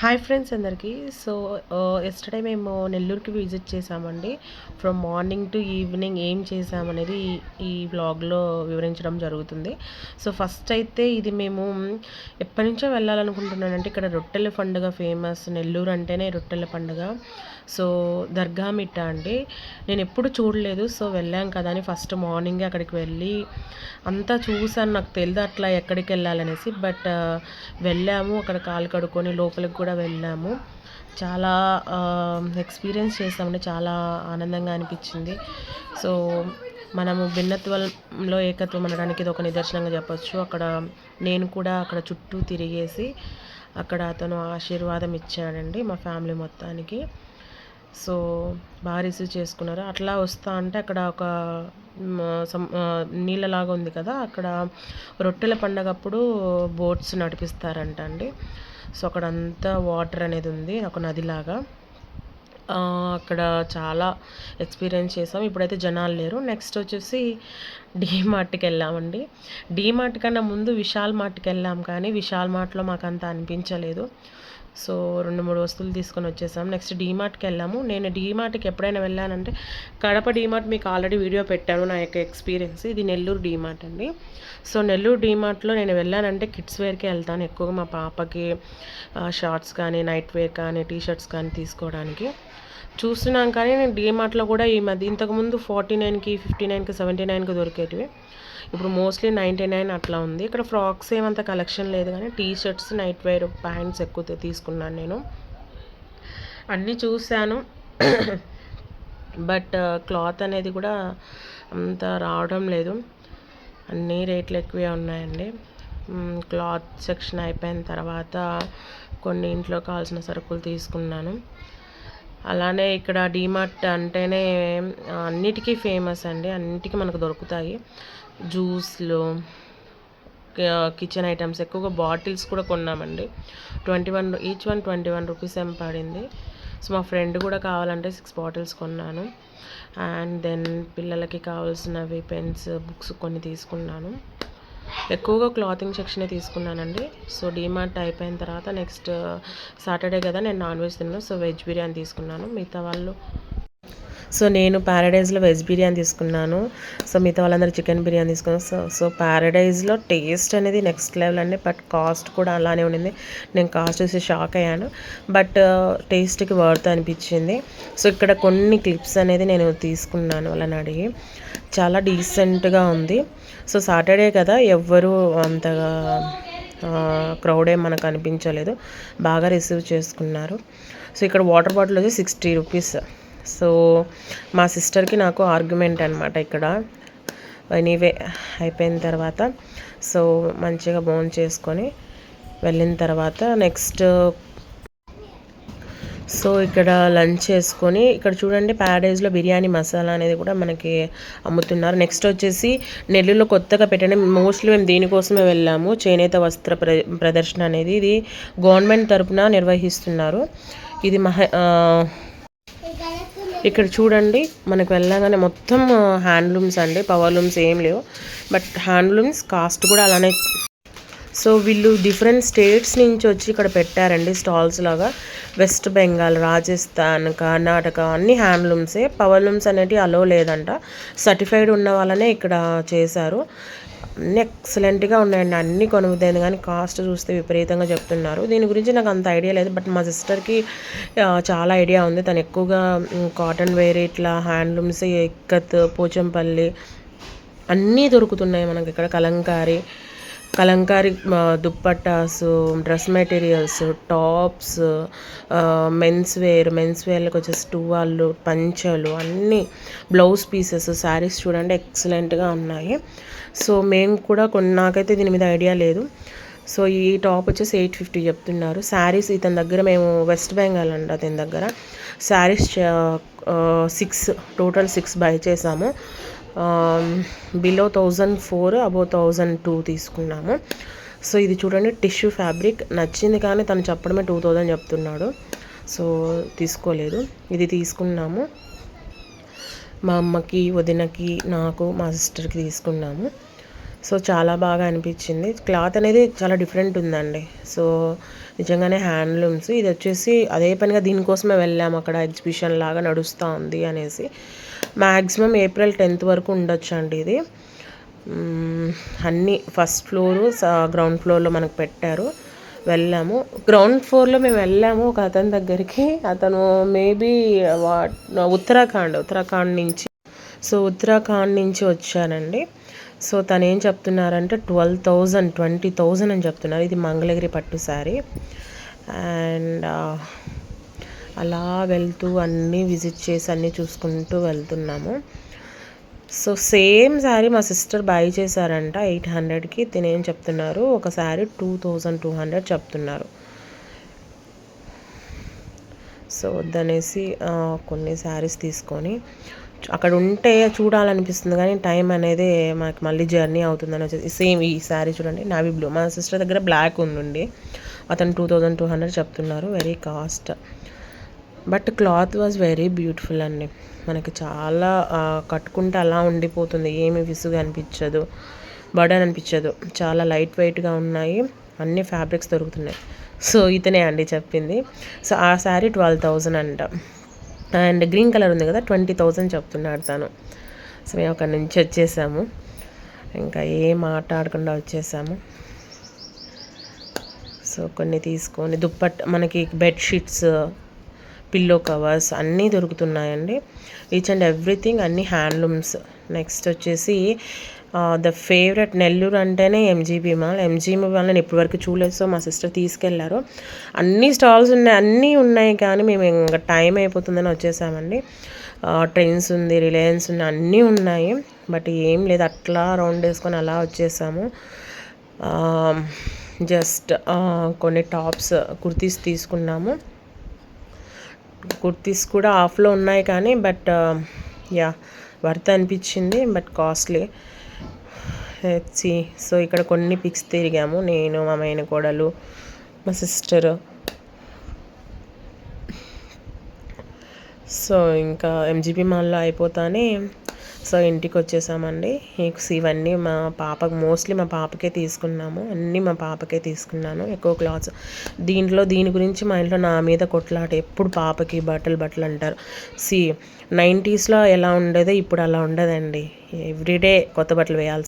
Hi friends అందరికీ. So yesterday మేము నెల్లూరుకి విజిట్ చేసామండి. ఫ్రమ్ మార్నింగ్ టు ఈవినింగ్ ఏం చేసామనేది ఈ వ్లాగ్లో వివరించడం జరుగుతుంది. సో ఫస్ట్ అయితే ఇది మేము ఎప్పటి నుంచో వెళ్ళాలనుకుంటున్నానంటే, ఇక్కడ రొట్టెల పండుగ ఫేమస్. నెల్లూరు అంటేనే రొట్టెల పండుగ. సో దర్గా మిట్ట అండి, నేను ఎప్పుడు చూడలేదు. సో వెళ్ళాం కదా అని ఫస్ట్ మార్నింగే అక్కడికి వెళ్ళి అంతా చూసాను. నాకు తెలియదు అట్లా ఎక్కడికి వెళ్ళాలనేసి, బట్ వెళ్ళాము. అక్కడ కాలు కడుక్కొని లోపలికి కూడా వెళ్ళాము. చాలా ఎక్స్పీరియన్స్ చేసామండి. చాలా ఆనందంగా అనిపించింది. సో మనము భిన్నత్వంలో ఏకత్వం అనడానికి ఇది ఒక నిదర్శనంగా చెప్పొచ్చు. అక్కడ నేను కూడా అక్కడ చుట్టూ తిరిగేసి అక్కడ అతను ఆశీర్వాదం ఇచ్చాడండి మా ఫ్యామిలీ మొత్తానికి. సో బాగా రిసీవ్ చేసుకున్నారు. అట్లా వస్తా అంటే అక్కడ ఒక నీళ్ళలాగా ఉంది కదా, అక్కడ రొట్టెల పండగప్పుడు బోట్స్ నడిపిస్తారంట అండి. సో అక్కడంతా వాటర్ అనేది ఉంది, ఒక నదిలాగా. అక్కడ చాలా ఎక్స్పీరియన్స్ చేసాం. ఇప్పుడైతే జనాలు లేరు. నెక్స్ట్ వచ్చేసి డీమార్ట్కి వెళ్ళామండి. డీమార్ట్ కన్నా ముందు విశాల్ మార్ట్కి వెళ్ళాం, కానీ విశాల్ మార్ట్లో మాకు అంత అనిపించలేదు. సో 2-3 వస్తువులు తీసుకొని వచ్చేసాం. నెక్స్ట్ డీమార్ట్కి వెళ్ళాము. నేను డీమార్ట్కి ఎప్పుడైనా వెళ్ళానంటే కడప డీమార్ట్ మీకు ఆల్రెడీ వీడియో పెట్టాను, నా యొక్క ఎక్స్పీరియన్స్. ఇది నెల్లూరు డీమార్ట్ అండి. సో నెల్లూరు డీమార్ట్లో నేను వెళ్ళానంటే కిడ్స్ వేర్కి వెళ్తాను ఎక్కువగా. మా పాపకి షార్ట్స్ కానీ, నైట్ వేర్ కానీ, టీషర్ట్స్ కానీ తీసుకోవడానికి చూస్తున్నాం. కానీ నేను డీమార్ట్లో కూడా ఈ మధ్య ఇంతకుముందు 49కి, 59కి, 79కి దొరికేటివి. ఇప్పుడు మోస్ట్లీ 99 అట్లా ఉంది. ఇక్కడ ఫ్రాక్స్ ఏమంత కలెక్షన్ లేదు, కానీ T shirts, night wear, pants ఎక్కువ తీసుకున్నాను నేను. అన్నీ చూశాను బట్ క్లాత్ అనేది కూడా అంత రావడం లేదు. అన్నీ రేట్లు ఎక్కువే ఉన్నాయండి. క్లాత్ సెక్షన్ అయిపోయిన తర్వాత కొన్ని ఇంట్లో కావాల్సిన సరుకులు తీసుకున్నాను. అలానే ఇక్కడ డీమార్ట్ అంటేనే అన్నిటికీ ఫేమస్ అండి. అన్నిటికీ మనకు దొరుకుతాయి. జ్యూస్లు, కిచెన్ ఐటమ్స్, ఎక్కువగా బాటిల్స్ కూడా కొన్నామండి. 21 ఈచ్ వన్ 21 రూపీస్ ఏం పడింది. సో మా ఫ్రెండ్ కూడా కావాలంటే 6 బాటిల్స్ కొన్నాను. అండ్ దెన్ పిల్లలకి కావాల్సినవి పెన్స్, బుక్స్ కొన్ని తీసుకున్నాను. ఎక్కువగా క్లాతింగ్ సెక్షనే తీసుకున్నానండి. సో డీమార్ట్ అయిపోయిన తర్వాత నెక్స్ట్ సాటర్డే కదా, నేను నాన్ వెజ్ తిన్నాను. సో వెజ్ బిర్యానీ తీసుకున్నాను. మిగతా వాళ్ళు నేను ప్యారడైజ్లో వెజ్ బిర్యానీ తీసుకున్నాను. సో మిగతా వాళ్ళందరూ చికెన్ బిర్యానీ తీసుకున్నాను. సో ప్యారడైజ్లో టేస్ట్ అనేది నెక్స్ట్ లెవెల్ అండి. బట్ కాస్ట్ కూడా అలానే ఉండింది. నేను కాస్ట్ చూసి షాక్ అయ్యాను, బట్ టేస్ట్కి వర్త్ అనిపించింది. సో ఇక్కడ కొన్ని క్లిప్స్ అనేది నేను తీసుకున్నాను వాళ్ళని అడిగి. చాలా డీసెంట్గా ఉంది. సో సాటర్డే కదా, ఎవ్వరూ అంతగా క్రౌడ్ ఏం మనకు అనిపించలేదు. బాగా రిసీవ్ చేసుకున్నారు. సో ఇక్కడ వాటర్ బాటిల్ వచ్చి 60 రూపీస్. సో మా సిస్టర్కి నాకు ఆర్గ్యుమెంట్ అనమాట ఇక్కడ. ఎనీవే అయిపోయిన తర్వాత సో మంచిగా బోన్ చేసుకొని వెళ్ళిన తర్వాత నెక్స్ట్ సో ఇక్కడ లంచ్ చేసుకొని, ఇక్కడ చూడండి ప్యారడైజ్లో బిర్యానీ మసాలా అనేది కూడా మనకి అమ్ముతున్నారు. నెక్స్ట్ వచ్చేసి నెల్లూరులో కొత్తగా పెట్టండి, మోస్ట్లీ మేము దీనికోసమే వెళ్ళాము. చేనేత వస్త్ర ప్రదర్శన అనేది ఇది గవర్నమెంట్ తరపున నిర్వహిస్తున్నారు. ఇది ఇక్కడ చూడండి మనకు వెళ్ళగానే మొత్తం హ్యాండ్లూమ్స్ అండి, పవర్లూమ్స్ ఏం లేవు, బట్ హ్యాండ్లూమ్స్ కాస్ట్ కూడా అలానే. సో వీళ్ళు డిఫరెంట్ స్టేట్స్ నుంచి వచ్చి ఇక్కడ పెట్టారండి స్టాల్స్ లాగా. వెస్ట్ బెంగాల్, రాజస్థాన్, కర్ణాటక అన్ని హ్యాండ్లూమ్సే. పవర్లూమ్స్ అనేటివి అలో లేదంట. సర్టిఫైడ్ ఉన్న వాళ్ళనే ఇక్కడ చేశారు. అన్నీ ఎక్సలెంట్గా ఉన్నాయండి. అన్నీ కొనుగోదైంది, కానీ కాస్ట్ చూస్తే విపరీతంగా చెప్తున్నారు. దీని గురించి నాకు అంత ఐడియా లేదు, బట్ మా సిస్టర్కి చాలా ఐడియా ఉంది. తను ఎక్కువగా కాటన్ వేర్, ఇట్లా హ్యాండ్లూమ్స్, ఇక్కత్, పోచంపల్లి అన్నీ దొరుకుతున్నాయి మనకి ఇక్కడ. కలంకారీ దుప్పట్టాసు, డ్రెస్ మెటీరియల్స్, టాప్స్, మెన్స్ వేర్లకు వచ్చేసి టువాళ్ళు, పంచలు, అన్నీ బ్లౌజ్ పీసెస్, శారీస్ చూడండి ఎక్సలెంట్గా ఉన్నాయి. సో మేము కూడా నాకైతే దీని మీద ఐడియా లేదు. సో ఈ టాప్ వచ్చేసి 850 చెప్తున్నారు. శారీస్ ఇతని దగ్గర మేము వెస్ట్ బెంగాల్ అండి, అతని దగ్గర శారీస్ 6 బై చేసాము. బిలో 1004, అబౌవ్ 1002 తీసుకున్నాము. సో ఇది చూడండి టిష్యూ ఫ్యాబ్రిక్ నచ్చింది, కానీ తను చెప్పడమే 2000 చెప్తున్నాడు. సో తీసుకోలేదు. ఇది తీసుకున్నాము. మా అమ్మకి, వదినకి, నాకు, మా సిస్టర్కి తీసుకున్నాము. సో చాలా బాగా అనిపించింది. క్లాత్ అనేది చాలా డిఫరెంట్ ఉందండి. సో నిజంగానే హ్యాండ్లూమ్స్. ఇది వచ్చేసి అదే పనిగా దీనికోసమే వెళ్ళాము, అక్కడ ఎగ్జిబిషన్ లాగా నడుస్తూ ఉంది అనేసి. మ్యాక్సిమం ఏప్రిల్ 10th వరకు ఉండొచ్చు అండి ఇది. అన్నీ ఫస్ట్ ఫ్లోరు, గ్రౌండ్ ఫ్లోర్లో మనకు పెట్టారు. వెళ్ళాము. గ్రౌండ్ ఫ్లోర్లో మేము వెళ్ళాము ఒక అతని దగ్గరికి. అతను మేబీ ఉత్తరాఖండ్ నుంచి, సో ఉత్తరాఖండ్ నుంచి వచ్చానండి. సో తను ఏం చెప్తున్నారంటే 20,000 అని చెప్తున్నారు. ఇది మంగళగిరి పట్టు శారీ. అండ్ అలా వెళ్తూ అన్నీ విజిట్ చేసి అన్నీ చూసుకుంటూ వెళ్తున్నాము. సో సేమ్ శారీ మా సిస్టర్ బై చేశారంట 800కి. తినేం చెప్తున్నారు, ఒక శారీ 2200 చెప్తున్నారు. సో వద్దనేసి కొన్ని శారీస్ తీసుకొని అక్కడ ఉంటే చూడాలనిపిస్తుంది, కానీ టైం అనేది మాకు మళ్ళీ జర్నీ అవుతుందని వచ్చేసి సేమ్ ఈ శారీ చూడండి, నావీ బ్లూ. మా సిస్టర్ దగ్గర బ్లాక్ ఉండి అతను 2200 చెప్తున్నారు. Very cost, but cloth was very beautiful అండి. మనకి చాలా కట్టుకుంటే అలా ఉండిపోతుంది, ఏమి విసుగు అనిపించదు, బర్డన్ అనిపించదు. చాలా లైట్ వెయిట్గా ఉన్నాయి, అన్ని ఫ్యాబ్రిక్స్ దొరుకుతున్నాయి. సో ఇతనే అండి చెప్పింది. సో ఆ శారీ 12,000 అంట. అండ్ గ్రీన్ కలర్ ఉంది కదా, 20,000 చెప్తున్నాడు తను. సో మేము అక్కడి నుంచి వచ్చేసాము, ఇంకా ఏం మాట్లాడకుండా వచ్చేసాము. సో కొన్ని తీసుకొని మనకి బెడ్షీట్స్, పిల్లో కవర్స్ అన్నీ దొరుకుతున్నాయండి. ఈచ్ అండ్ ఎవ్రీథింగ్ అన్నీ హ్యాండ్లూమ్స్. నెక్స్ట్ వచ్చేసి ద ఫేవరెట్, నెల్లూరు అంటేనే ఎంజీబీ మాల్. ఎంజీబీ మాల్ నేను ఇప్పటివరకు చూడలేదు. సో మా సిస్టర్ తీసుకెళ్లారు. అన్ని స్టాల్స్ ఉన్నాయి, అన్నీ ఉన్నాయి, కానీ మేము ఇంకా టైం అయిపోతుందని వచ్చేసామండి. ట్రెండ్స్ ఉంది, రిలయన్స్ ఉంది, అన్నీ ఉన్నాయి, బట్ ఏం లేదు, అట్లా రౌండ్ వేసుకొని అలా వచ్చేసాము. జస్ట్ కొన్ని టాప్స్, కుర్తీస్ తీసుకున్నాము. కుర్తీస్ కూడా ఆఫ్లో ఉన్నాయి, కానీ బట్ యా వర్త్ అనిపించింది, బట్ కాస్ట్లీ. సో ఇక్కడ కొన్ని పిక్స్ తిరిగాము, నేను, మా మేనకోడలు, మా సిస్టర్. సో ఇంకా ఎంజీబీ మాల్లో అయిపోతానే సో ఇంటికి వచ్చేసామండి. ఇవన్నీ మా పాపకు, మోస్ట్లీ మా పాపకే తీసుకున్నాము, అన్నీ మా పాపకే తీసుకున్నాను, ఎక్కువ క్లాత్స్. దీని గురించి మా ఇంట్లో నా మీద కొట్లాట ఎప్పుడు, పాపకి బట్టలు అంటారు. 90sలో ఎలా ఉండేదో ఇప్పుడు అలా ఉండదండి. ఎవ్రీడే కొత్త బట్టలు వేయాల్సి